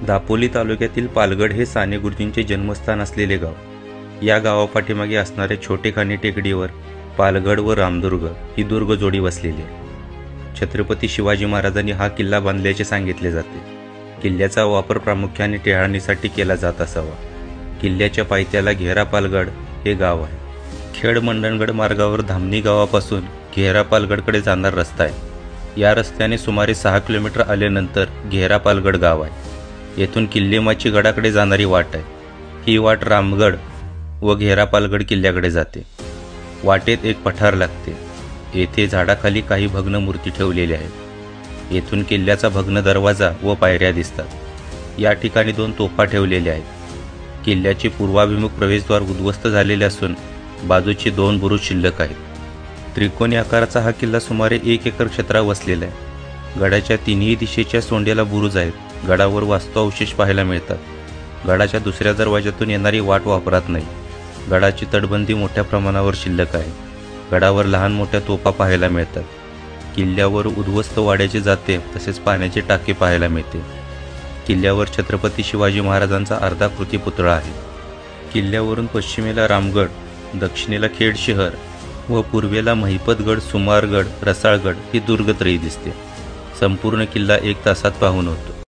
दापोली तालुक्यातील पालगड हे साने गुरुजींचे जन्मस्थान असलेले गाव. या गावापाठीमागे असणाऱ्या छोटेखानी टेकडीवर पालगड व रामदुर्ग ही दुर्ग जोडी वसलेली आहे. छत्रपती शिवाजी महाराजांनी हा किल्ला बांधल्याचे सांगितले जाते. किल्ल्याचा वापर प्रामुख्याने टेहळणीसाठी केला जात असावा. किल्ल्याच्या पायथ्याला घेरा पालगड हे गाव आहे. खेड मंडणगड मार्गावर धामणी गावापासून घेरा पालगडकडे जाणारा रस्ता आहे. या रस्त्याने सुमारे 6 किलोमीटर आल्यानंतर घेरा पालगड गाव आहे. येथून किल्लेमाची गडाकडे जाणारी वाट आहे. ही वाट रामगड व घेरा पालगड किल्ल्याकडे जाते. वाटेत एक पठार लागते. येथे झाडाखाली काही भग्न मूर्ती ठेवलेल्या आहेत. येथून किल्ल्याचा भग्न दरवाजा व पायऱ्या दिसतात. या ठिकाणी 2 तोफा ठेवलेल्या आहेत. किल्ल्याचे पूर्वाभिमुख प्रवेशद्वार उद्ध्वस्त झालेले असून बाजूची 2 बुरुज शिल्लक आहेत. त्रिकोणी आकाराचा हा किल्ला सुमारे 1 एकर क्षेत्रावर वसलेला आहे. गडाच्या तिन्ही दिशेच्या सोंड्याला बुरुज आहेत. गडावर वास्तुअवशेष पाहायला मिळतात. गडाच्या दुसऱ्या दरवाज्यातून येणारी वाट वापरात नाही. गडाची तटबंदी मोठ्या प्रमाणावर शिल्लक आहे. गडावर लहान मोठ्या तोफा पाहायला मिळतात. किल्ल्यावर उद्ध्वस्त वाड्याचे जाते तसेच पाण्याचे टाके पाहायला मिळते. किल्ल्यावर छत्रपती शिवाजी महाराजांचा अर्धाकृती पुतळा आहे. किल्ल्यावरून पश्चिमेला रामगड, दक्षिणेला खेड शहर व पूर्वेला महिपतगड, सुमारगड, रसाळगड ही दुर्गत्रयी दिसते. संपूर्ण किल्ला 1 तासात पाहून होतो.